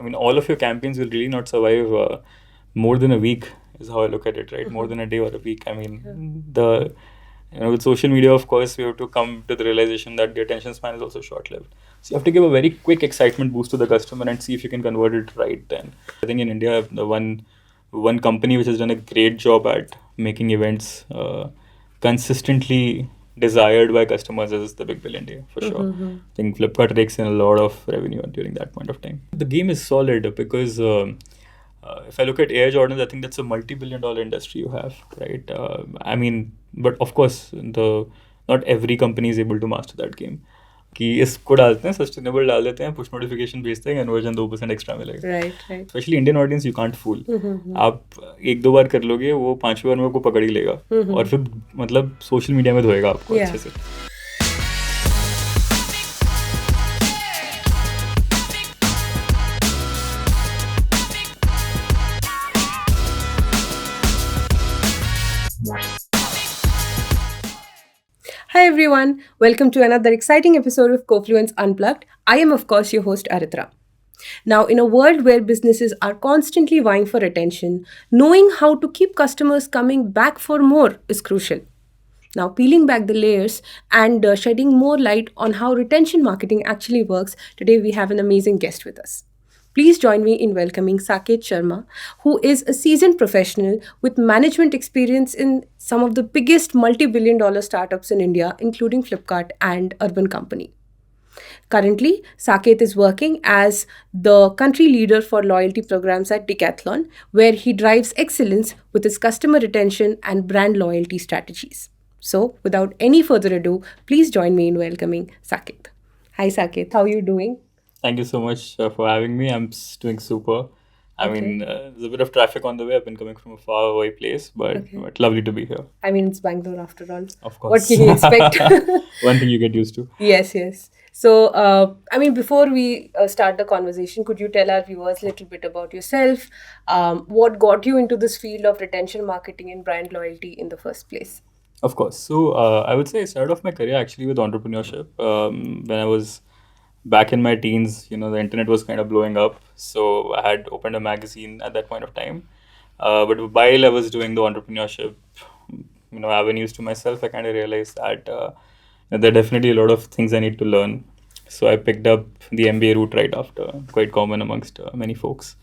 mean, all of your campaigns will really not survive more than a week, is how I look at it, right? More than a day or a week. I mean, with social media, of course, we have to come to the realization that the attention span is also short-lived. So you have to give a very quick excitement boost to the customer and see if you can convert it right then. I think in India, the one company which has done a great job at making events consistently desired by customers is the Big Billion Day, for sure. I think Flipkart takes in a lot of revenue during that point of time. The game is solid because if I look at Air Jordans, I think that's a multi-billion-dollar industry you have, right? I mean, but of course, not every company is able to master that game. कि इसको डालते हैं sustainable डाल देते हैं push notification भेजते हैं conversion 2% extra मिलेगा right specially Indian audience you can't fool आप एक दो बार कर लोगे वो पांचवी बार में आपको पकड़ ही लेगा और फिर मतलब सोशल मीडिया में धोएगा आपको अच्छे से Hi everyone, welcome to another exciting episode of Kofluence Unplugged. I am of course your host Aritra. Now, in a world where businesses are constantly vying for attention, knowing how to keep customers coming back for more is crucial. Now, peeling back the layers and shedding more light on how retention marketing actually works, today we have an amazing guest with us. Please join me in welcoming Saket Sharma, who is a seasoned professional with management experience in some of the biggest multi-billion-dollar startups in India, including Flipkart and Urban Company. Currently, Saket is working as the country leader for loyalty programs at Decathlon, where he drives excellence with his customer retention and brand loyalty strategies. So, without any further ado, please join me in welcoming Saket. Hi Saket, how are you doing? Thank you so much for having me. I'm doing super. I mean, there's a bit of traffic on the way. I've been coming from a far away place, but lovely to be here. I mean, it's Bangalore after all. Of course. What can you expect? One thing you get used to. Yes. So, I mean, before we start the conversation, could you tell our viewers a little bit about yourself? What got you into this field of retention marketing and brand loyalty in the first place? Of course. So, I would say I started off my career actually with entrepreneurship. When I was back in my teens, the internet was kind of blowing up. So I had opened a magazine at that point of time. But while I was doing the entrepreneurship, avenues to myself, I kind of realized that there are definitely a lot of things I need to learn. So I picked up the MBA route right after, quite common amongst many folks.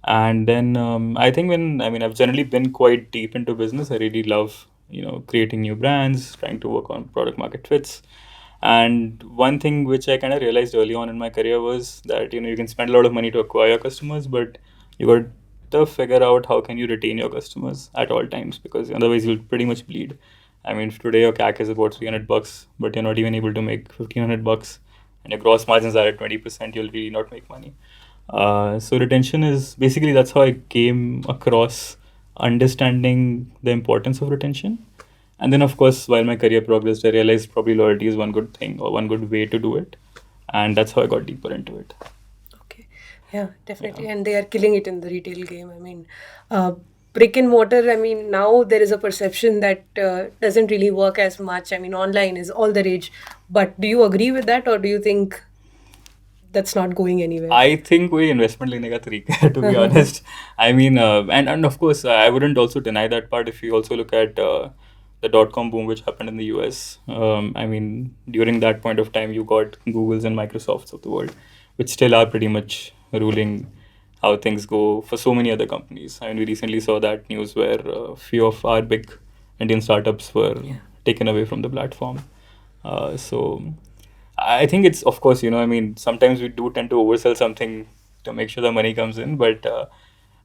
And then I think I've generally been quite deep into business. I really love, creating new brands, trying to work on product market fits. And one thing which I kind of realized early on in my career was that, you can spend a lot of money to acquire customers, but you got to figure out how can you retain your customers at all times, because otherwise you'll pretty much bleed. I mean, if today your CAC is about $300, but you're not even able to make $1,500 and your gross margins are at 20%, you'll really not make money. So retention is basically, that's how I came across understanding the importance of retention. And then, of course, while my career progressed, I realized probably loyalty is one good thing or one good way to do it. And that's how I got deeper into it. Okay. Yeah, definitely. Yeah. And they are killing it in the retail game. I mean, brick and mortar, now there is a perception that doesn't really work as much. Online is all the rage. But do you agree with that, or do you think that's not going anywhere? I think we investment lene ka tarika, to be honest. And of course, I wouldn't also deny that part. If you also look at the dot-com boom which happened in the US. During that point of time, you got Googles and Microsofts of the world, which still are pretty much ruling how things go for so many other companies. We recently saw that news where a few of our big Indian startups were taken away from the platform. So I think it's, of course, sometimes we do tend to oversell something to make sure the money comes in, but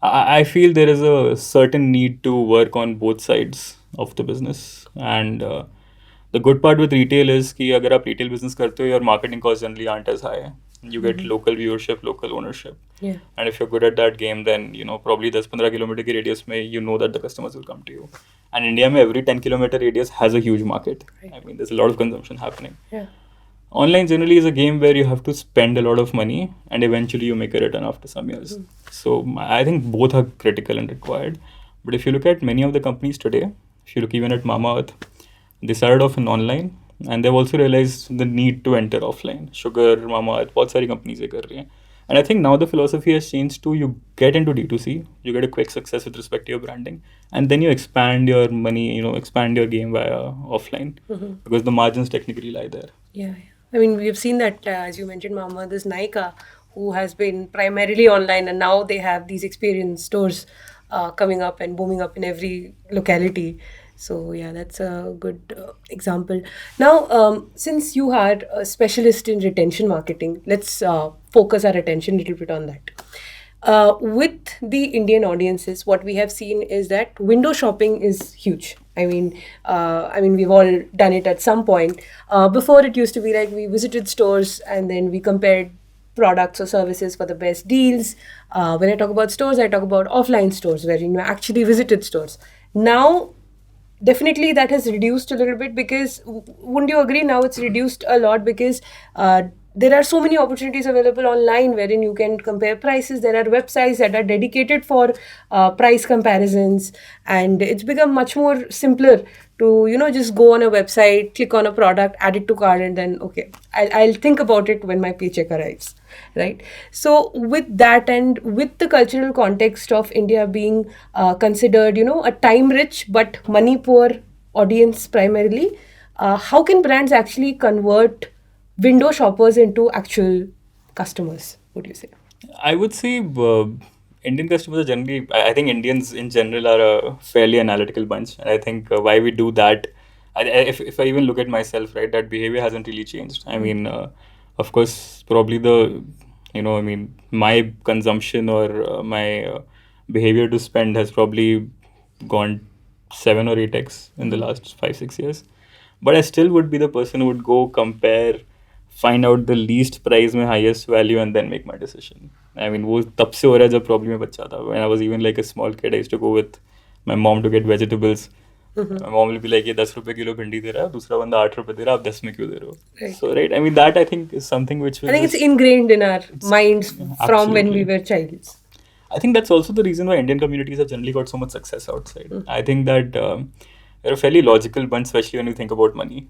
I feel there is a certain need to work on both sides of the business. And the good part with retail is कि अगर आप retail business करते हो, your marketing costs generally aren't as high. You get local viewership, local ownership. Yeah. And if you're good at that game, then probably 10-15 kilometer की radius में that the customers will come to you. And India में every 10 kilometer radius has a huge market. Right. There's a lot of consumption happening. Yeah. Online generally is a game where you have to spend a lot of money and eventually you make a return after some years. So I think both are critical and required. But if you look at many of the companies today, if you look even at Mamaearth, they started off in online and they've also realized the need to enter offline. Sugar, Mamaearth, बहुत सारी companies ये कर रही हैं. And I think now the philosophy has changed to you get into D2C, you get a quick success with respect to your branding, and then you expand your money, expand your game via offline because the margins technically lie there. Yeah, yeah. I mean, we've seen that, as you mentioned, Mama, this Nika, who has been primarily online, and now they have these experience stores coming up and booming up in every locality. So, yeah, that's a good example. Now, since you are a specialist in retention marketing, let's focus our attention a little bit on that. With the Indian audiences, what we have seen is that window shopping is huge. I mean, we've all done it at some point. Before, it used to be like we visited stores and then we compared products or services for the best deals. When I talk about stores, I talk about offline stores where actually visited stores. Now, definitely that has reduced a little bit because wouldn't you agree now it's reduced a lot because there are so many opportunities available online wherein you can compare prices. There are websites that are dedicated for price comparisons, and it's become much more simpler to just go on a website, click on a product, add it to cart, and then okay, I'll think about it when my paycheck arrives, right? So with that, and with the cultural context of India being considered a time rich but money poor audience primarily, how can brands actually convert window shoppers into actual customers, would you say? I would say Indian customers are generally, I think Indians in general are a fairly analytical bunch. And I think why we do that, if I even look at myself, right, that behavior hasn't really changed. I mean, of course, probably my consumption or my behavior to spend has probably gone 7 or 8x in the last 5 6 years. But I still would be the person who would go compare, find out the least price में highest value and then make my decision. I mean वो तब से हो रहा है जब probably मैं बच्चा था. When I was even like a small kid, I used to go with my mom to get vegetables. My mom will be like ये 10 रुपए किलो भिंडी दे रहा है, दूसरा बंदा 8 रुपए दे रहा है, आप 10 में क्यों दे रहे हो? Right. So right, I mean that I think is something which I will think it's just ingrained in our minds from when we absolutely. were childs. I think that's also the reason why Indian communities have generally got so much success outside. I think that they're a fairly logical bunch, especially when you think about money,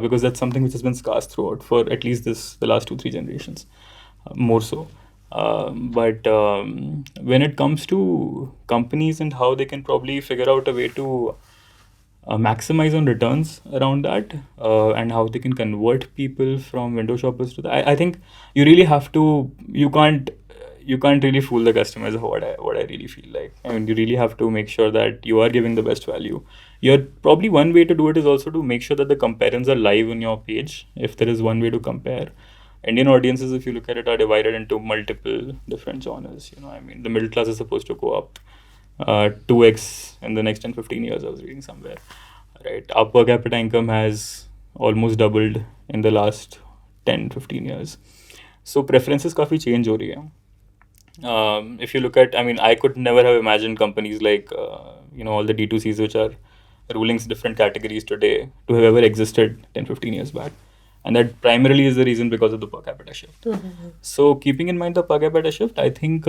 because that's something which has been scarce throughout for at least the last 2 3 generations, more so. But when it comes to companies and how they can probably figure out a way to maximize on returns around that, and how they can convert people from window shoppers to that. I think you really have to. You can't really fool the customers of what I really feel like. I mean, you really have to make sure that you are giving the best value. You're probably one way to do it is also to make sure that the comparisons are live on your page. If there is one way to compare, Indian audiences, if you look at it, are divided into multiple different genres. I mean, the middle class is supposed to go up 2x in the next 10 15 years. I was reading somewhere, right? Our per capita income has almost doubled in the last 10 15 years. So preferences काफ़ी change हो रही है. If you look at, I mean, I could never have imagined companies like, all the D2Cs which are ruling different categories today to have ever existed 10, 15 years back. And that primarily is the reason because of the per capita shift. So, keeping in mind the per capita shift, I think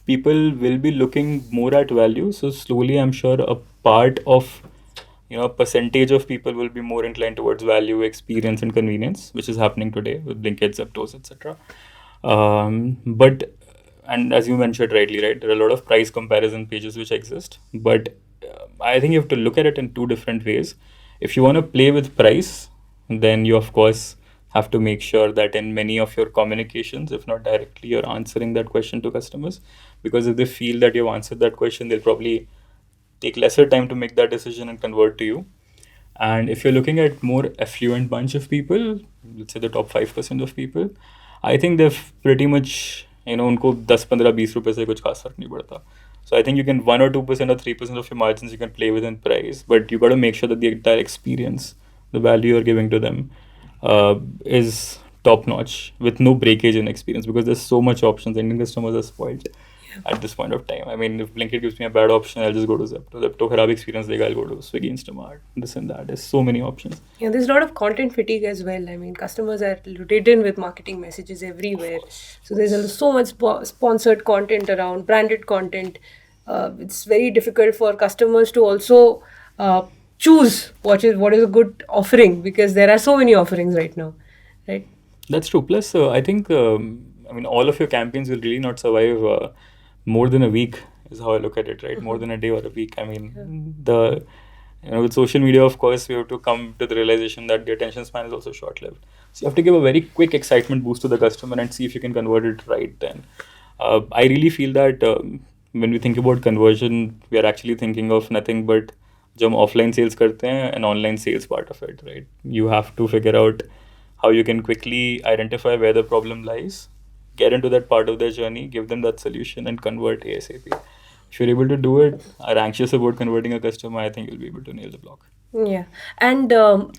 people will be looking more at value. So, slowly, I'm sure a part of, a percentage of people will be more inclined towards value, experience, and convenience, which is happening today with Blinkit, Zeptos, etc. But and as you mentioned rightly, right, there are a lot of price comparison pages which exist. But I think you have to look at it in two different ways. If you want to play with price, then you of course have to make sure that in many of your communications, if not directly, you're answering that question to customers. Because if they feel that you've answered that question, they'll probably take lesser time to make that decision and convert to you. And if you're looking at more affluent bunch of people, let's say the top 5% of people, I think they've pretty much, उनको 10 15 20 रुपए से कुछ खास फर्क नहीं पड़ता. So I think you can 1 or 2% or 3% of your margins you can play within price, but you got to make sure that the entire experience, the value you're giving to them, is top notch with no breakage in experience, because there's so much options. Indian customers are spoiled at this point of time. I mean, if Blinkit gives me a bad option, I'll just go to Zepto. Zepto खराब experience देगा, I'll go to Swiggy, Instamart, this and that. There's so many options. Yeah, there's a lot of content fatigue as well. I mean, customers are ridden with marketing messages everywhere. So there's so much sponsored content around, branded content. It's very difficult for customers to also choose what is a good offering, because there are so many offerings right now, right? That's true. Plus, I think I mean, all of your campaigns will really not survive more than a week, is how I look at it, right? More than a day or a week. I mean, the with social media, of course, we have to come to the realization that the attention span is also short-lived. So you have to give a very quick excitement boost to the customer and see if you can convert it right then. I really feel that when we think about conversion, we are actually thinking of nothing but जो हम offline sales करते हैं and online sales part of it, right? You have to figure out how you can quickly identify where the problem lies, get into that part of their journey, give them that solution, and convert ASAP. If you're able to do it, are anxious about converting a customer, I think you'll be able to nail the block. Yeah. And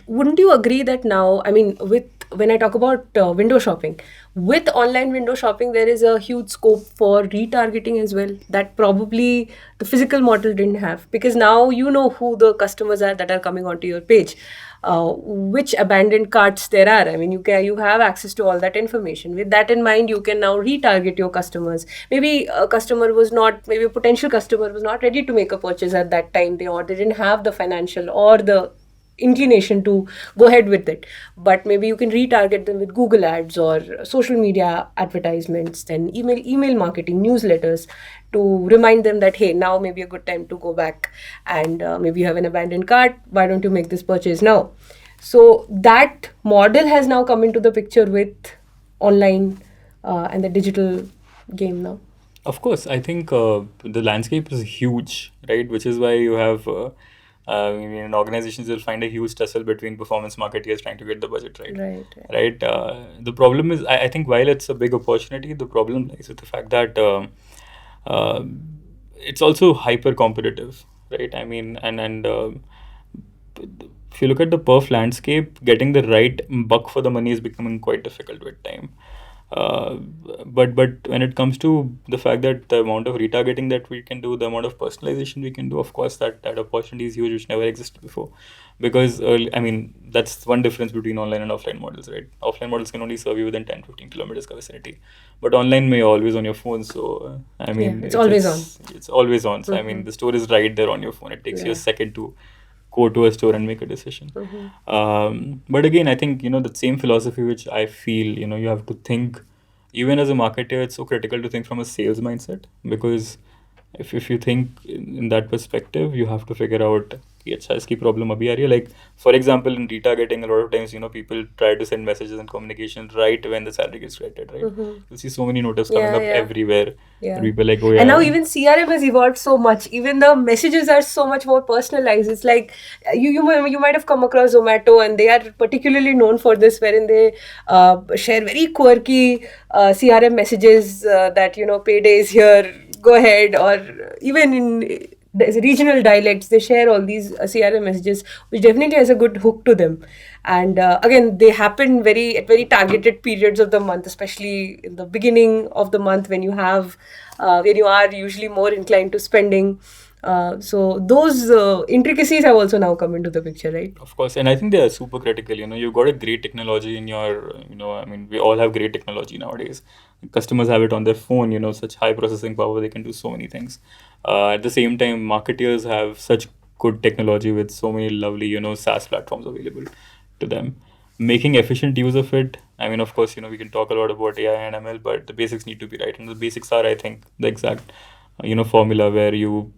wouldn't you agree that now, I mean, with when I talk about window shopping, with online window shopping, there is a huge scope for retargeting as well that probably the physical model didn't have, because now you know who the customers are that are coming onto your page, which abandoned carts there are. I mean, you have access to all that information. With that in mind, you can now retarget your customers. Maybe a customer was not, maybe a potential customer was not ready to make a purchase at that time. They didn't have the financial or the inclination to go ahead with it, but maybe you can retarget them with Google ads or social media advertisements, then email marketing, newsletters, to remind them that, hey, now may be a good time to go back, and maybe you have an abandoned cart, why don't you make this purchase now? So that model has now come into the picture with online and the digital game now. Of course, I think the landscape is huge, right? Which is why you have in organizations you'll find a huge tussle between performance marketeers trying to get the budget right. Right. Right. The problem is, I think, while it's a big opportunity, the problem lies with the fact that uh, it's also hyper competitive, right? I mean, and if you look at the perf landscape, getting the right buck for the money is becoming quite difficult with time. Uh, but when it comes to the fact that the amount of retargeting that we can do, the amount of personalization we can do, of course, that opportunity is huge, which never existed before. Because I mean, that's one difference between online and offline models, right? Offline models can only serve you within 10-15 kilometers vicinity, but online may always on your phone. So I mean, It's always on. It's always on. So I mean, the store is right there on your phone. It takes you a second to go to a store and make a decision. But again, I think the same philosophy which I feel you have to think. Even as a marketer, it's so critical to think from a sales mindset, because if you think in that perspective, you have to figure out कि अच्छा इसकी problem अभी आ रही है. Like for example, in retargeting, a lot of times people try to send messages and communication right when the salary gets credited, right? You see so many notices coming up everywhere. Yeah. And people are like, oh yeah. And now even CRM has evolved so much. Even the messages are so much more personalized. It's like you might have come across Zomato, and they are particularly known for this, wherein they share very quirky CRM messages that payday is here, go ahead, or even in there's regional dialects, they share all these CRM messages, which definitely has a good hook to them. And again, they happen at very targeted periods of the month, especially in the beginning of the month when when you are usually more inclined to spending. So those intricacies have also now come into the picture, right? Of course, and I think they are super critical. You've got a great technology in your, I mean, we all have great technology nowadays. Customers have it on their phone, such high processing power, they can do so many things. At the same time, marketeers have such good technology with so many lovely, SaaS platforms available to them. Making efficient use of it, I mean, of course, we can talk a lot about AI and ML, but the basics need to be right. And the basics are, I think, the exact, formula where you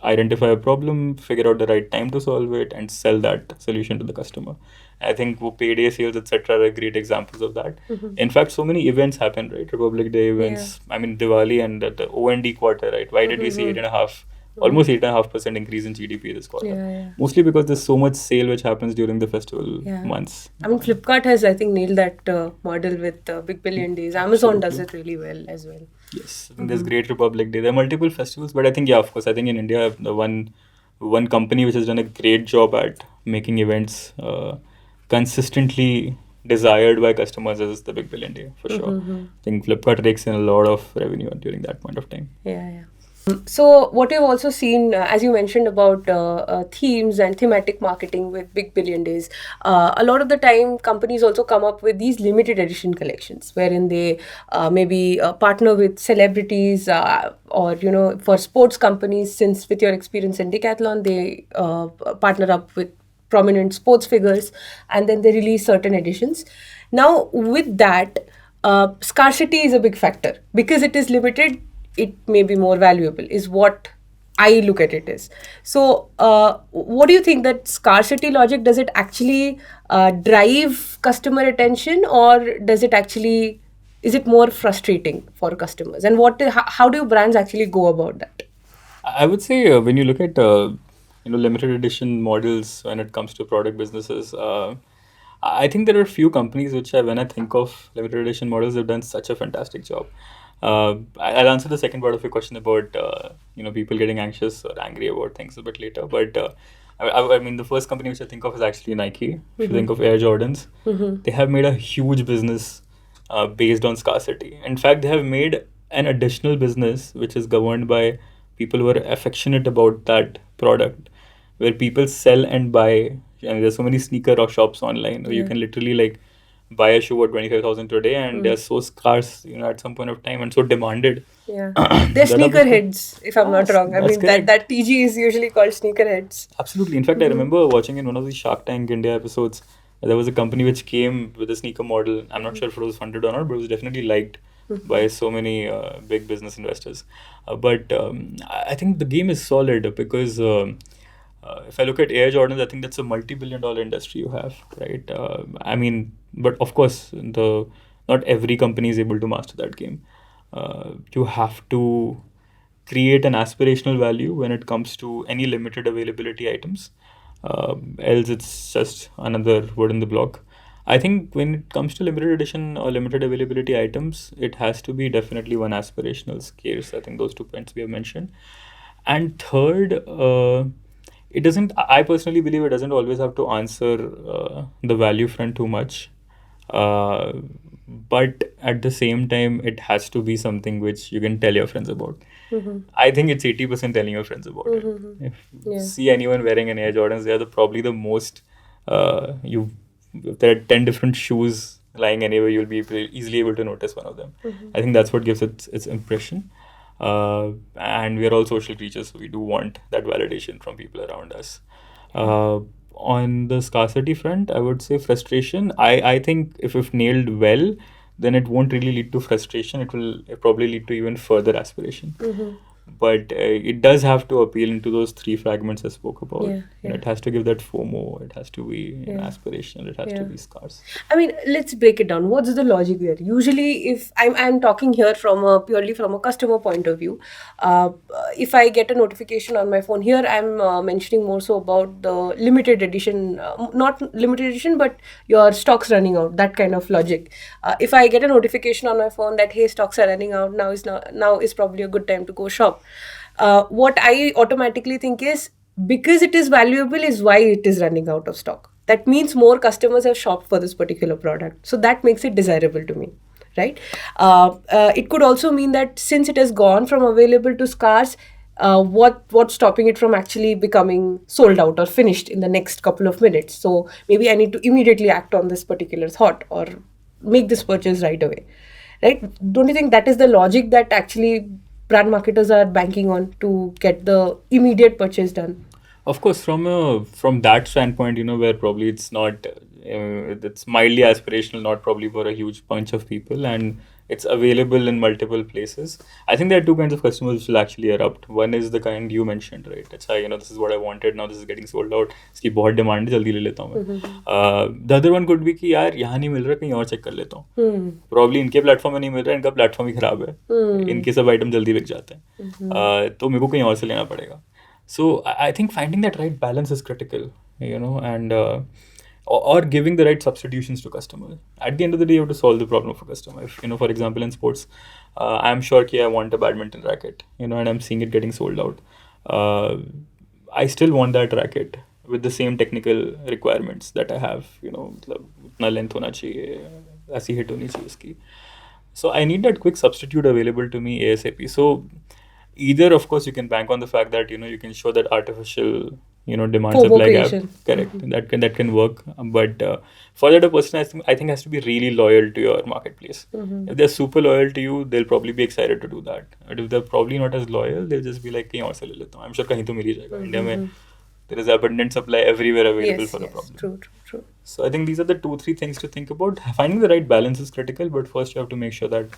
identify a problem, figure out the right time to solve it, and sell that solution to the customer. I think payday sales, etc., are great examples of that. In fact, so many events happen, right? Republic Day events. I mean, Diwali and the OND quarter, right? Why did we see 8.5, almost 8.5% increase in GDP this quarter? Mostly because there's so much sale which happens during the festival months. I mean, Flipkart has, I think, nailed that model with Big Billion Days. Amazon does it really well as well. Yes, I think there's Great Republic Day. There are multiple festivals, but I think, of course, I think in India, the one company which has done a great job at making events consistently desired by customers is the Big Billion Day, for sure. I think Flipkart rakes in a lot of revenue during that point of time. Yeah. So what we've also seen, as you mentioned about themes and thematic marketing with Big Billion Days, a lot of the time companies also come up with these limited edition collections wherein they maybe partner with celebrities or, for sports companies, since with your experience in Decathlon, they partner up with prominent sports figures, and then they release certain editions. Now, with that, scarcity is a big factor. Because it is limited, it may be more valuable, is what I look at it as. So, what do you think, that scarcity logic, does it actually drive customer attention, or does it actually, is it more frustrating for customers? And how do brands actually go about that? I would say when you look at limited edition models when it comes to product businesses, I think there are a few companies which when I think of limited edition models, have done such a fantastic job. I'll answer the second part of your question about people getting anxious or angry about things a bit later. But I mean, the first company which I think of is actually Nike. If you think of Air Jordans, they have made a huge business based on scarcity. In fact, they have made an additional business which is governed by people who are affectionate about that product, where people sell and buy. I mean, there's so many sneaker or shops online where you can literally like buy a shoe at 25,000 today, and they're so scarce, at some point of time, and so demanded. Yeah, they're That obviously, sneakerheads, if I'm not yes, wrong. I that's mean, that correct. TG is usually called sneakerheads. Absolutely. In fact, I remember watching in one of the Shark Tank India episodes, there was a company which came with a sneaker model. I'm not sure if it was funded or not, but it was definitely liked by so many big business investors. But I think the game is solid because if I look at Air Jordans, I think that's a multi-billion-dollar industry you have, right? I mean, but of course, the not every company is able to master that game. You have to create an aspirational value when it comes to any limited availability items. Else, it's just another word in the block. I think when it comes to limited edition or limited availability items, it has to be definitely one aspirational scarce. I think those 2 points we have mentioned. And third, it doesn't, I personally believe it doesn't always have to answer the value front too much. Uh, but at the same time, it has to be something which you can tell your friends about. I think it's 80% telling your friends about it. If you Yeah. see anyone wearing an Air Jordans, they are probably the most, you, if there are 10 different shoes lying anywhere, you'll be easily able to notice one of them. I think that's what gives it its impression. And we are all social creatures, so we do want that validation from people around us. Uh, on the scarcity front, I would say frustration. I think if nailed well, then it won't really lead to frustration. It will probably lead to even further aspiration. But it does have to appeal into those three fragments I spoke about. Yeah, yeah. It has to give that FOMO. It has to be Yeah. aspirational. It has to Yeah. be scarce. I mean, let's break it down. What's the logic there? Usually, if I'm talking here from a purely from a customer point of view, if I get a notification on my phone, here I'm mentioning more so about the limited edition, not limited edition, but your stocks running out. That kind of logic. If I get a notification on my phone that hey, stocks are running out, now is probably a good time to go shop. What I automatically think is, because it is valuable is why it is running out of stock. That means more customers have shopped for this particular product, so that makes it desirable to me, right? It could also mean that since it has gone from available to scarce, what's stopping it from actually becoming sold out or finished in the next couple of minutes? So maybe I need to immediately act on this particular thought or make this purchase right away, right? Don't you think that is the logic that actually brand marketers are banking on to get the immediate purchase done? Of course, from that standpoint, where probably it's not, it's mildly aspirational, not probably for a huge bunch of people, and it's available in multiple places. I think there are two kinds of customers which will actually erupt. One is the kind you mentioned, right? It's this is what I wanted, now this is getting sold out. इसकी बहुत demand है, जल्दी ले लेता हूँ मैं. The other one could be कि यार यहाँ नहीं मिल रहा, कहीं और चेक कर लेता हूँ. Probably इनके प्लेटफॉर्म में नहीं मिल रहा, इनका प्लेटफॉर्म ही खराब है. इनके सब आइटम जल्दी बिक जाते हैं. तो मेरे को कहीं और से लेना पड़ेगा. So I think finding that right balance is critical, and or giving the right substitutions to customers. At the end of the day, you have to solve the problem for customer. If, for example, in sports, I'm sure I want a badminton racket, and I'm seeing it getting sold out. I still want that racket with the same technical requirements that I have, मतलब उतना length होना चाहिए, ऐसी hit होनी चाहिए उसकी. So I need that quick substitute available to me ASAP. So either, of course, you can bank on the fact that you can show that artificial demand FOMO supply gap. creation. Correct. That can work. But for that, a person I think has to be really loyal to your marketplace. If they're super loyal to you, they'll probably be excited to do that. But if they're probably not as loyal, they'll just be like कहीं और से ले लेता हूँ. I'm sure कहीं तो मिल ही जाएगा. India में there is abundant supply everywhere available Yes, for a yes, problem. true, true, true. So I think these are the 2-3 things to think about. Finding the right balance is critical, but first you have to make sure that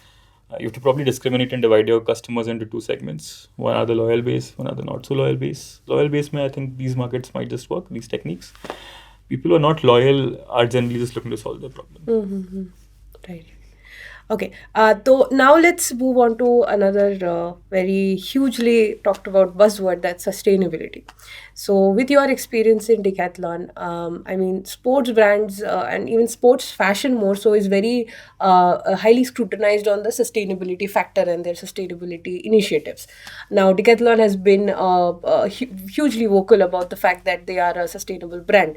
you have to probably discriminate and divide your customers into two segments. One are the loyal base, one are the not so loyal base. Loyal base, I think these markets might just work, these techniques. People who are not loyal are generally just looking to solve their problem. Mm-hmm. Right. Okay. So now let's move on to another very hugely talked about buzzword, that's sustainability. So, with your experience in Decathlon, I mean, sports brands and even sports fashion more so is very highly scrutinized on the sustainability factor and their sustainability initiatives. Now, Decathlon has been hugely vocal about the fact that they are a sustainable brand.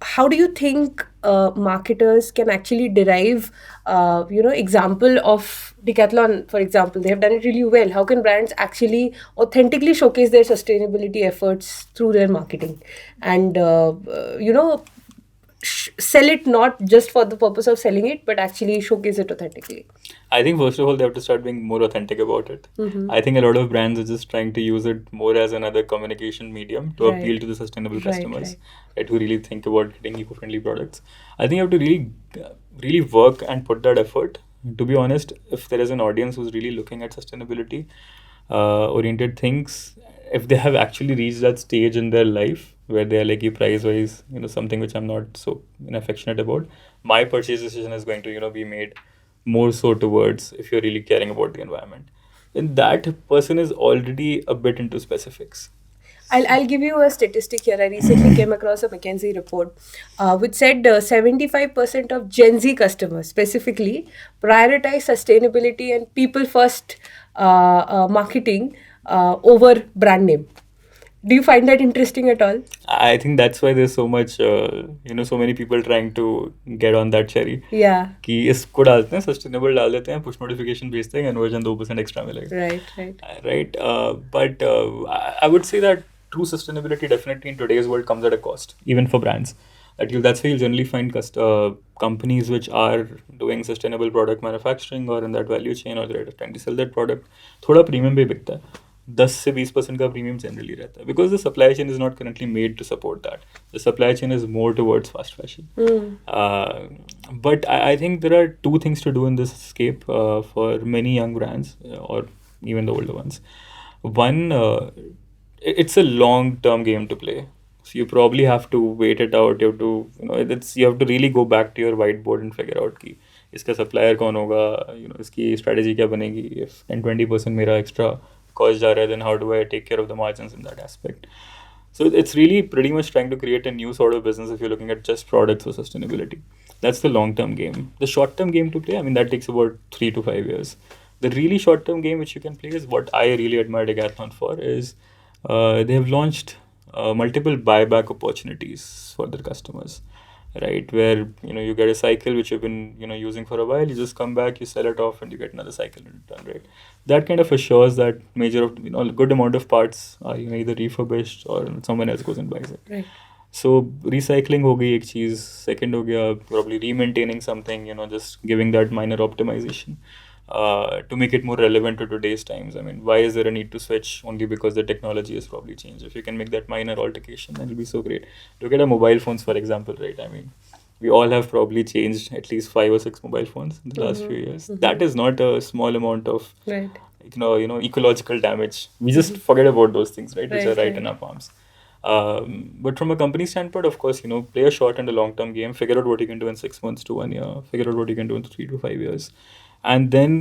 How do you think marketers can actually derive example of Decathlon, for example? They have done it really well. How can brands actually authentically showcase their sustainability efforts through their marketing and sell it not just for the purpose of selling it, but actually showcase it authentically? I think first of all they have to start being more authentic about it. I think a lot of brands are just trying to use it more as another communication medium to appeal Right. to the sustainable Right, customers, right. right, who really think about getting eco-friendly products. I think you have to really work and put that effort. To be honest, if there is an audience who's really looking at sustainability oriented things, if they have actually reached that stage in their life where they are like price wise, something which I'm not so affectionate about, my purchase decision is going to be made more so towards if you're really caring about the environment. Then that person is already a bit into specifics. I'll give you a statistic here. I recently came across a McKinsey report which said 75% of Gen Z customers specifically prioritize sustainability and people first marketing over brand name. Do you find that interesting at all? I think that's why there's so much, so many people trying to get on that cherry. Yeah. कि इसको डालते हैं sustainable डाल देते हैं push notification भेजते हैं conversion 2% extra मिलेगा Right, right. right but I would say that true sustainability definitely in today's world comes at a cost even for brands that's why you'll generally find companies which are doing sustainable product manufacturing or in that value chain or they're trying to sell that product थोड़ा premium पे बिकता है 10 से 20% का premium generally रहता है because the supply chain is not currently made to support that the supply chain is more towards fast fashion but I think there are two things to do in this scape for many young brands or even the older ones. One, it's a long-term game to play. So you probably have to wait it out. You have to, you have to really go back to your whiteboard and figure out कि इसका supplier कौन होगा, इसकी strategy क्या बनेगी. If 10-20% मेरा extra cost जा रहा है, then how do I take care of the margins in that aspect? So it's really pretty much trying to create a new sort of business if you're looking at just products for sustainability. That's the long-term game. The short-term game to play, I mean, that takes about 3 to 5 years. The really short-term game which you can play is what I really admire Decathlon for is they have launched multiple buyback opportunities for their customers, right? Where you get a cycle which you've been using for a while, you just come back, you sell it off, and you get another cycle in return, right? That kind of assures that a good amount of parts are either refurbished or someone else goes and buys it. Right. So recycling हो गई एक चीज़, second हो गया probably re-maintaining something, just giving that minor optimization to make it more relevant to today's times. I mean, why is there a need to switch only because the technology has probably changed? If you can make that minor altercation, then it'll be so great. Look at our mobile phones, for example, right? I mean, we all have probably changed at least 5 or 6 mobile phones in the last few years. That is not a small amount of Right. ecological damage. We just forget about those things, right? Which Right, are right right. in our palms. But from a company standpoint, of course, play a short and a long-term game. Figure out what you can do in 6 months to 1 year. Figure out what you can do in 3 to 5 years, and then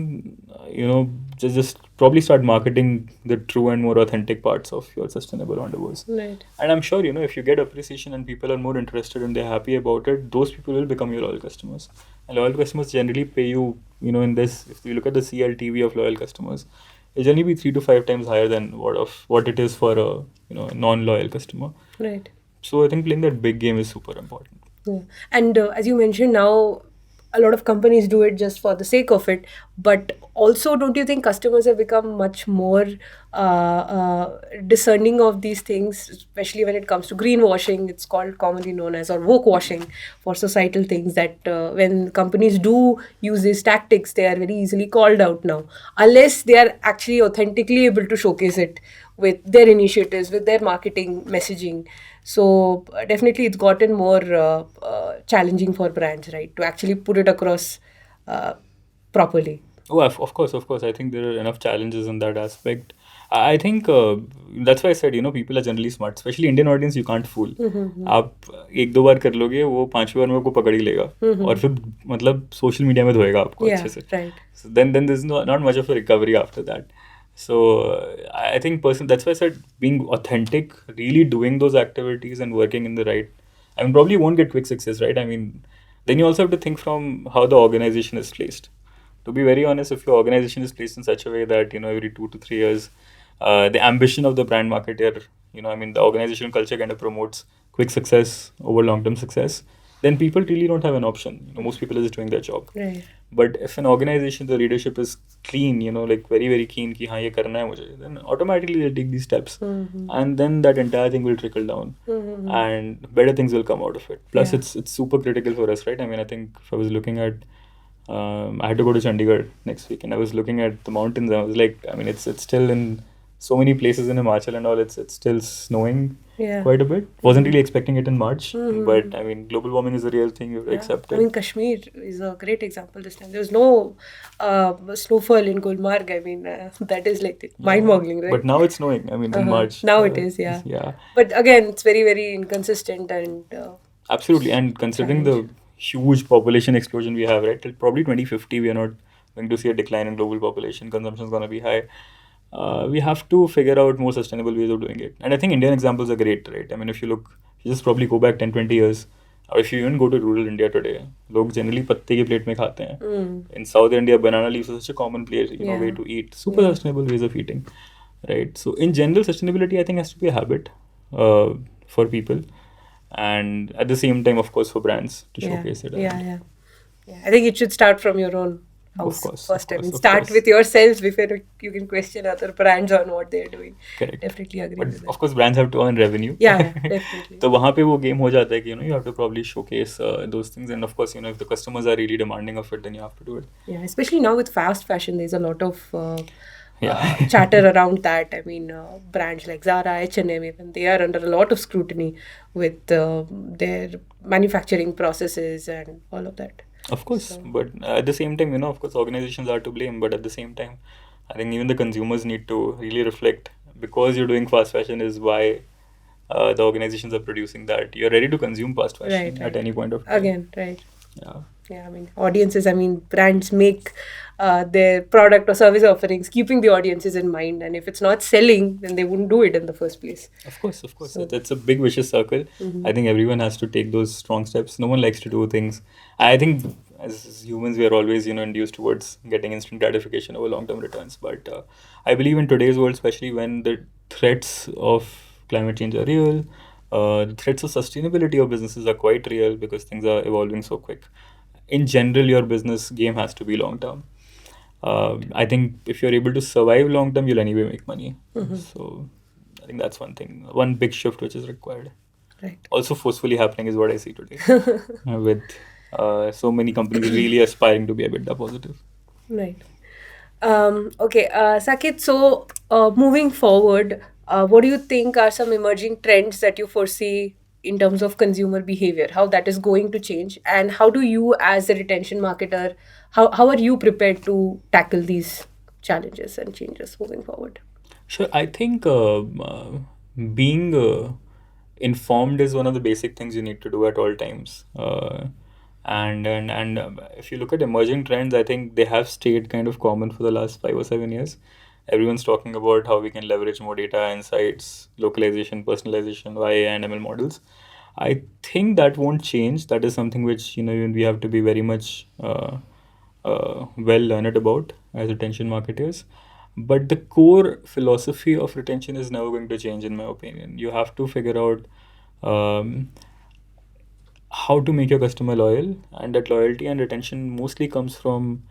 just probably start marketing the true and more authentic parts of your sustainable endeavors. Right. And I'm sure if you get appreciation and people are more interested and they're happy about it, those people will become your loyal customers. And loyal customers generally pay you. In this, if you look at the CLTV of loyal customers, it'll generally be 3 to 5 times higher than what it is for a non-loyal customer. Right. So I think playing that big game is super important. Yeah. And as you mentioned now, a lot of companies do it just for the sake of it. But also, don't you think customers have become much more discerning of these things, especially when it comes to greenwashing? It's called commonly known as, or woke washing for societal things, that when companies do use these tactics, they are very easily called out now, unless they are actually authentically able to showcase it with their initiatives, with their marketing messaging. So definitely, it's gotten more challenging for brands, right, to actually put it across uh, properly. Oh, of course, of course. I think there are enough challenges in that aspect. I think that's why I said, people are generally smart. Especially Indian audience, you can't fool. आप एक दो बार कर लोगे, वो पांचवी बार में आपको पकड़ ही लेगा, और फिर मतलब सोशल मीडिया में धोएगा आपको Yeah, अच्छे से. right. So then there's not much of a recovery after that. So I think that's why I said being authentic, really doing those activities and working in the right. I mean, probably won't get quick success, right? I mean, then you also have to think from how the organization is placed. To be very honest, if your organization is placed in such a way that every 2 to 3 years, the ambition of the brand marketer, I mean, the organizational culture kind of promotes quick success over long-term success, then people really don't have an option. Most people are just doing their job. Right. But if an organization, the leadership is clean, like very, very keen कि हाँ ये करना है मुझे, then automatically they'll take these steps, and then that entire thing will trickle down, and better things will come out of it. Plus, Yeah. it's super critical for us, right? I mean, I think if I was looking at, I had to go to Chandigarh next week, and I was looking at the mountains. I was like, I mean, it's still in so many places in Himachal and all. It's still snowing Yeah. quite a bit. Wasn't really expecting it in March, but I mean, global warming is a real thing. You have to Yeah. accept I it. mean, Kashmir is a great example this time. There was no snowfall in Gulmarg. I mean, that is like mind-boggling, right? But now it's snowing. I mean, in March. Now it is, yeah. Yeah. But again, it's very, very inconsistent and Absolutely. And considering the huge population explosion we have, right, till probably 2050, we are not going to see a decline in global population. Consumption is going to be high. We have to figure out more sustainable ways of doing it. And I think Indian examples are great, right? I mean, if you look, you just probably go back 10, 20 years, or if you even go to rural India today, लोग generally पत्ते की plate में खाते हैं. In South India, banana leaves are such a common place, way to eat. Super sustainable ways of eating, right? So in general, sustainability, I think, has to be a habit for people, and at the same time, of course, for brands to showcase it. Yeah. I think it should start from your own house course, first. of I mean, course, of start course. with yourselves before you can question other brands on what they're doing. Correct. Definitely agree But with that. of course, brands have to earn revenue. Yeah, definitely. तो वहाँ पे वो game हो जाता है कि you have to probably showcase those things, and of course, if the customers are really demanding of it, then you have to do it. Yeah, especially now with fast fashion, there's a lot of chatter around that. I mean, brands like Zara, H&M, even they are under a lot of scrutiny with their manufacturing processes and all of that. Of course, but at the same time, of course, organizations are to blame. But at the same time, I think even the consumers need to really reflect, because you're doing fast fashion is why the organizations are producing that. You're ready to consume fast fashion at any point of time. Again, right. Yeah. I mean, brands make their product or service offerings keeping the audiences in mind, and if it's not selling, then they wouldn't do it in the first place. Of course. That's a big vicious circle. I think everyone has to take those strong steps. No one likes to do things. I think as humans, we are always, induced towards getting instant gratification over long-term returns. But I believe in today's world, especially when the threats of climate change are real, the threats of sustainability of businesses are quite real, because things are evolving so quick. In general, your business game has to be long-term. I think if you're able to survive long-term, you'll anyway make money. So I think that's one thing, one big shift which is required. Right. Also forcefully happening is what I see today, with so many companies really aspiring to be EBITDA positive. Right. Okay, Saket, so moving forward, what do you think are some emerging trends that you foresee in terms of consumer behavior, how that is going to change, and how do you, as a retention marketer, how are you prepared to tackle these challenges and changes moving forward? Sure. I think being informed is one of the basic things you need to do at all times. And if you look at emerging trends, I think they have stayed kind of common for the last 5 or 7 years. Everyone's talking about how we can leverage more data, insights, localization, personalization, via and ML models. I think that won't change. That is something which we have to be very much well learned about as retention marketers. But the core philosophy of retention is never going to change, in my opinion. You have to figure out how to make your customer loyal, and that loyalty and retention mostly comes from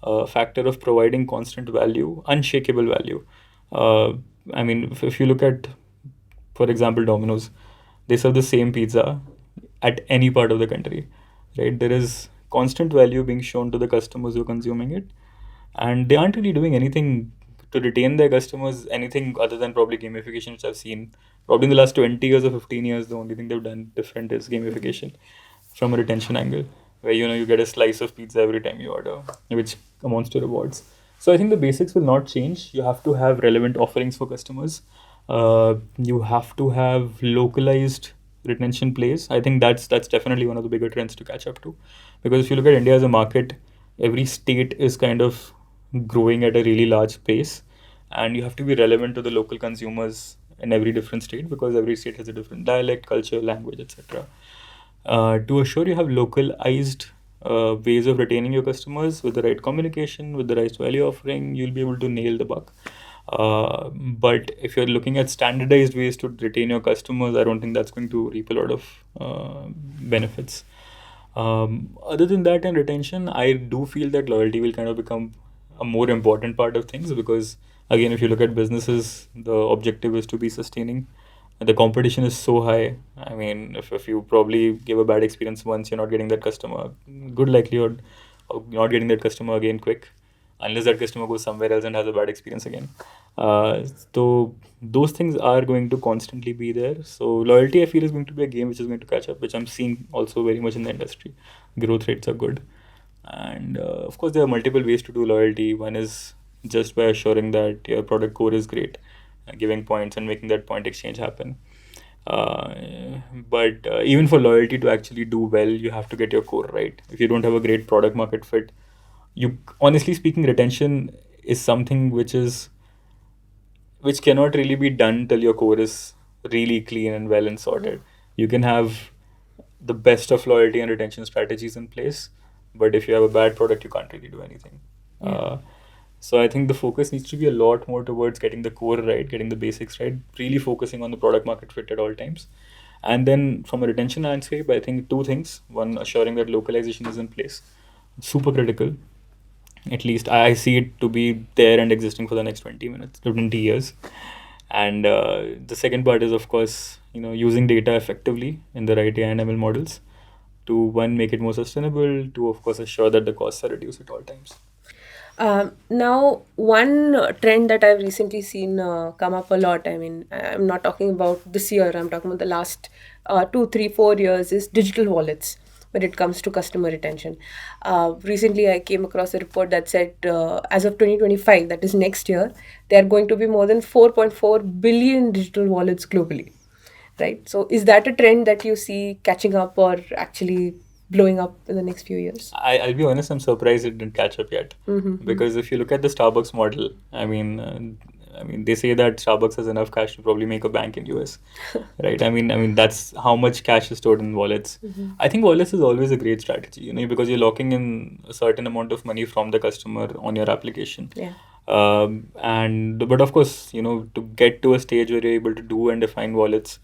a factor of providing constant value, unshakable value. uh, I mean, if you look at, for example, Domino's, they serve the same pizza at any part of the country, right? There is constant value being shown to the customers who are consuming it, and they aren't really doing anything to retain their customers, anything other than probably gamification, which I've seen probably in the last 20 years or 15 years. The only thing they've done different is gamification from a retention angle, where you get a slice of pizza every time you order, which amounts to rewards. So I think the basics will not change. You have to have relevant offerings for customers. You have to have localized retention plays. I think that's definitely one of the bigger trends to catch up to, because if you look at India as a market, every state is kind of growing at a really large pace, and you have to be relevant to the local consumers in every different state, because every state has a different dialect, culture, language, etc. To assure you have localized ways of retaining your customers with the right communication, with the right value offering, you'll be able to nail the buck. But if you're looking at standardized ways to retain your customers, I don't think that's going to reap a lot of benefits. Other than that, and retention, I do feel that loyalty will kind of become a more important part of things, because, again, if you look at businesses, the objective is to be sustaining. The competition is so high. I mean, if you probably give a bad experience once, you're not getting that customer. Good likelihood of not getting that customer again quick, unless that customer goes somewhere else and has a bad experience again. So those things are going to constantly be there. So loyalty, I feel, is going to be a game which is going to catch up, which I'm seeing also very much in the industry. Growth rates are good, and of course there are multiple ways to do loyalty. One is just by assuring that your product core is great, giving points and making that point exchange happen. Uh, but even for loyalty to actually do well, you have to get your core right. If you don't have a great product market fit, you, honestly speaking, retention is something which cannot really be done till your core is really clean and well and sorted. You can have the best of loyalty and retention strategies in place, but if you have a bad product, you can't really do anything. Yeah. So I think the focus needs to be a lot more towards getting the core right, getting the basics right, really focusing on the product market fit at all times. And then from a retention landscape, I think two things. One, assuring that localization is in place. Super critical. At least I see it to be there and existing for the next 20 minutes, 20 years. And the second part is, of course, using data effectively in the right AI and ML models to, one, make it more sustainable, two, of course, assure that the costs are reduced at all times. Now, one trend that I've recently seen come up a lot, I mean, I'm not talking about this year, I'm talking about the last 2, 3, 4 years, is digital wallets when it comes to customer retention. Recently, I came across a report that said as of 2025, that is next year, there are going to be more than 4.4 billion digital wallets globally. Right? So, is that a trend that you see catching up or actually blowing up in the next few years? I'll be honest, I'm surprised it didn't catch up yet. Because if you look at the Starbucks model, I mean, they say that Starbucks has enough cash to probably make a bank in US, right? I mean, that's how much cash is stored in wallets. I think wallets is always a great strategy, because you're locking in a certain amount of money from the customer on your application. Yeah. And but of course, to get to a stage where you're able to do and define wallets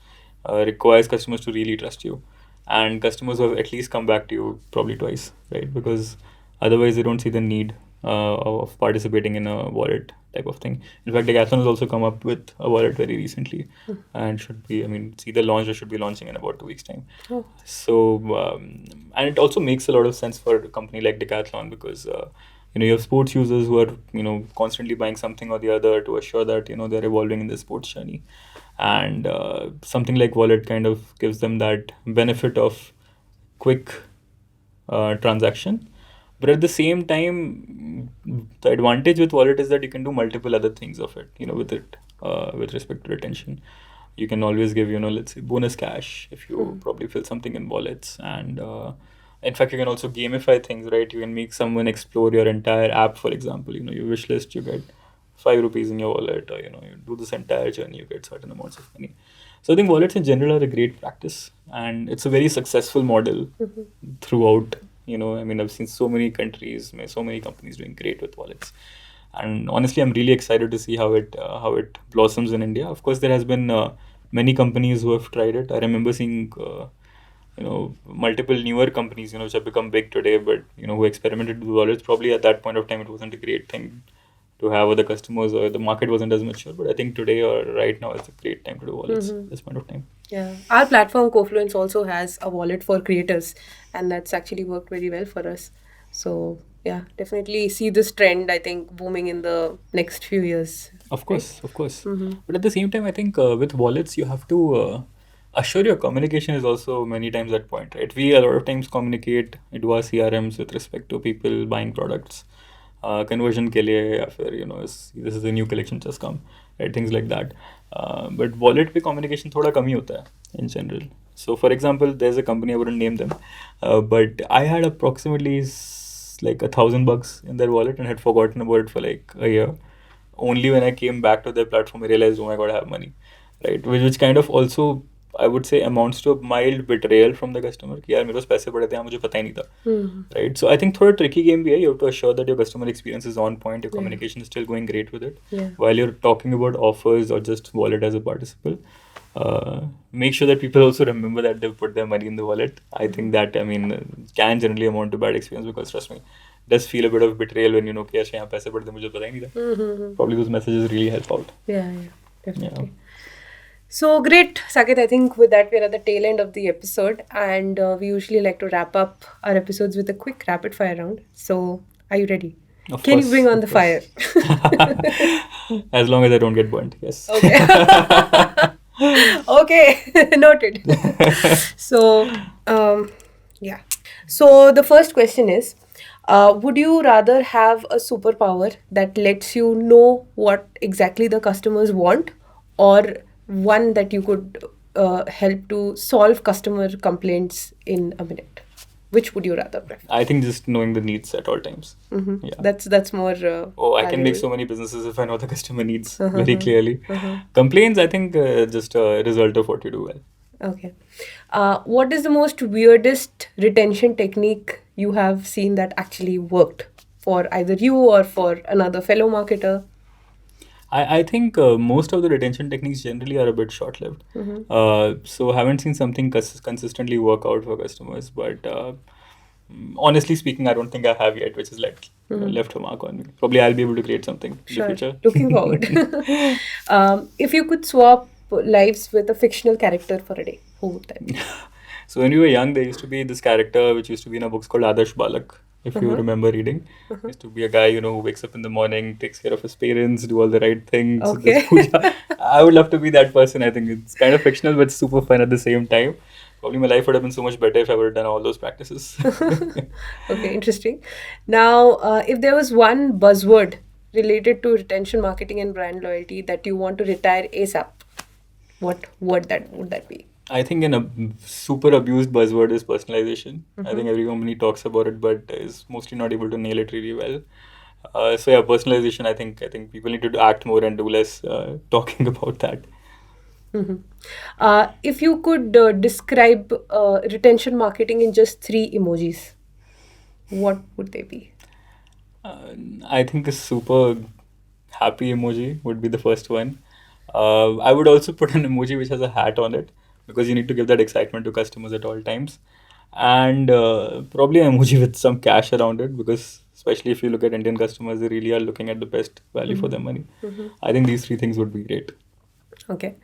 requires customers to really trust you, and customers who have at least come back to you probably twice, right? Because otherwise they don't see the need of participating in a wallet type of thing. In fact, Decathlon has also come up with a wallet very recently, and should be, I mean, it's either launched or should be launching in about 2 weeks' time. Oh. So, and it also makes a lot of sense for a company like Decathlon, because you have sports users who are constantly buying something or the other to assure that they're evolving in the sports journey, and something like wallet kind of gives them that benefit of quick transaction. But at the same time, the advantage with wallet is that you can do multiple other things of it, with it, with respect to retention. You can always give, let's say, bonus cash if you probably fill something in wallets. And in fact, you can also gamify things, right? You can make someone explore your entire app, for example. You wish list, you get 5 rupees in your wallet, or, you do this entire journey, you get certain amounts of money. So I think wallets in general are a great practice, and it's a very successful model throughout. I mean, I've seen so many countries, so many companies doing great with wallets, and honestly, I'm really excited to see how it blossoms in India. Of course, there has been many companies who have tried it. I remember seeing multiple newer companies, which have become big today, but who experimented with wallets. Probably at that point of time, it wasn't a great thing to have other customers, or the market wasn't as mature. But I think today or right now, it's a great time to do wallets at this point of time. Yeah, our platform Kofluence also has a wallet for creators, and that's actually worked very well for us. So yeah, definitely see this trend. I think booming in the next few years. Of Right? course, of course. But at the same time, I think with wallets, you have to assure your communication is also many times that point, right? We a lot of times communicate into our CRMs with respect to people buying products, conversion के लिए या फिर this is a new collection just come, right? Things like that. But wallet पे communication थोड़ा कम ही होता है in general. So for example, there's a company, I wouldn't name them, but I had approximately like $1,000 in their wallet and had forgotten about it for like a year. Only when I came back to their platform, I realized, oh my god, I have money, right? Which kind of also, I would say, amounts to a mild betrayal from the customer. कि यार मेरे पास पैसे पड़े थे, मुझे पता ही नहीं था, right? So I think थोड़ा tricky game भी है. You have to assure that your customer experience is on point, your communication is still going great with it. While you're talking about offers or just wallet as a participle, make sure that people also remember that they've put their money in the wallet. I think that, can generally amount to bad experience, because trust me, it does feel a bit of betrayal when कि यार यहाँ पैसे पड़े थे, मुझे पता ही नहीं था. Probably those messages really help out. Yeah, definitely. So great, Saket. I think with that, we're at the tail end of the episode, and we usually like to wrap up our episodes with a quick rapid fire round. So, are you ready? Can you bring on the fire? As long as I don't get burnt, yes. Okay. Okay, noted. So, yeah. So the first question is, would you rather have a superpower that lets you know what exactly the customers want, or one that you could help to solve customer complaints in a minute? Which would you rather prefer? I think just knowing the needs at all times. Yeah. That's more. I can make so many businesses if I know the customer needs very clearly. Complaints, I think, just a result of what you do well. Okay. What is the most weirdest retention technique you have seen that actually worked for either you or for another fellow marketer? I think most of the retention techniques generally are a bit short-lived. So haven't seen something consistently work out for customers. But honestly speaking, I don't think I have yet, which is like left a mark on me. Probably I'll be able to create something in the future. Looking forward. If you could swap lives with a fictional character for a day, who would that be? So when we were young, there used to be this character which used to be in a book called Adarsh Balak, if you remember reading. Used to be a guy, who wakes up in the morning, takes care of his parents, do all the right things. Okay. does puja. I would love to be that person. I think it's kind of fictional, but super fun at the same time. Probably my life would have been so much better if I would have done all those practices. Okay, interesting. Now, if there was one buzzword related to retention marketing and brand loyalty that you want to retire ASAP, what would that be? I think a super abused buzzword is personalization. I think every company talks about it, but is mostly not able to nail it really well. So yeah, personalization. I think people need to act more and do less talking about that. If you could describe retention marketing in just 3 emojis, what would they be? I think a super happy emoji would be the first one. I would also put an emoji which has a hat on it, because you need to give that excitement to customers at all times. And probably an emoji with some cash around it, because especially if you look at Indian customers, they really are looking at the best value for their money. I think these 3 things would be great. Okay.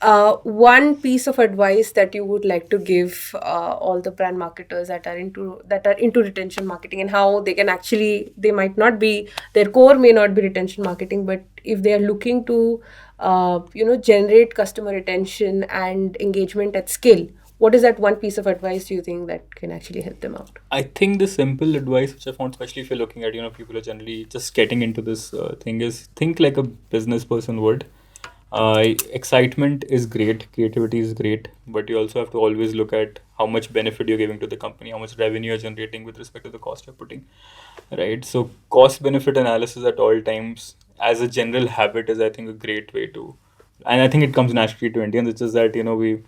One piece of advice that you would like to give all the brand marketers that are into retention marketing, and how they can actually, they might not be, their core may not be retention marketing, but if they are looking to generate customer retention and engagement at scale, what is that one piece of advice do you think that can actually help them out? I think the simple advice which I found, especially if you're looking at people are generally just getting into this thing, is think like a business person would. Excitement is great, creativity is great, but you also have to always look at how much benefit you're giving to the company, how much revenue you're generating with respect to the cost you're putting, right? So cost benefit analysis at all times as a general habit is, I think, a great way to, and I think it comes naturally to Indians. It's just that we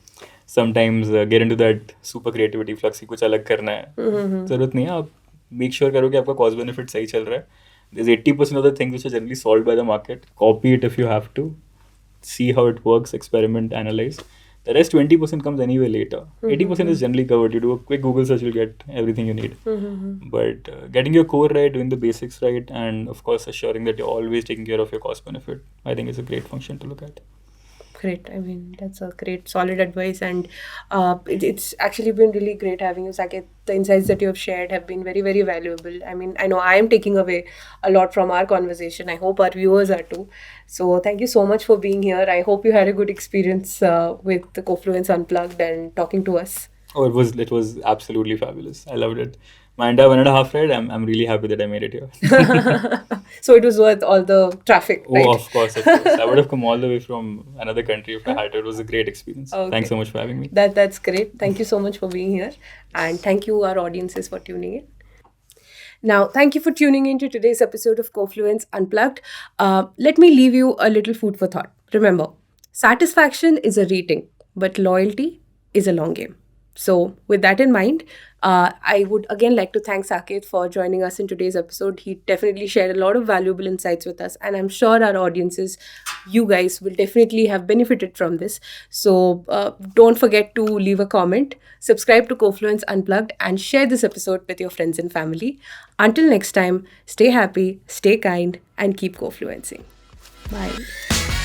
sometimes get into that super creativity flux, कुछ अलग करना है, जरूरत नहीं है. आप make sure करो कि आपका cost benefit सही चल रहा है. There's 80% of the things which are generally solved by the market. Copy it if you have to. See how it works, experiment, analyze. The rest 20% comes anyway later. 80% is generally covered. You do a quick Google search, you'll get everything you need. But getting your core right, doing the basics right, and of course assuring that you're always taking care of your cost benefit, I think is a great function to look at. Great. I mean, that's a great, solid advice, and it's actually been really great having you, Saket. The insights that you have shared have been very, very valuable. I mean, I know I am taking away a lot from our conversation. I hope our viewers are too. So, thank you so much for being here. I hope you had a good experience with the Kofluence Unplugged and talking to us. Oh, it was absolutely fabulous. I loved it. My entire 1.5 ride, I'm really happy that I made it here. So it was worth all the traffic, Oh, right? of course, of course. I would have come all the way from another country if I had to. It was a great experience. Okay. Thanks so much for having me. That's great. Thank you so much for being here, and thank you our audiences for tuning in. Now, thank you for tuning in to today's episode of Kofluence Unplugged. Let me leave you a little food for thought. Remember, satisfaction is a rating, but loyalty is a long game. So, with that in mind, I would again like to thank Saket for joining us in today's episode. He definitely shared a lot of valuable insights with us, and I'm sure our audiences, you guys, will definitely have benefited from this. So, don't forget to leave a comment, subscribe to Kofluence Unplugged, and share this episode with your friends and family. Until next time, stay happy, stay kind, and keep Kofluencing. Bye.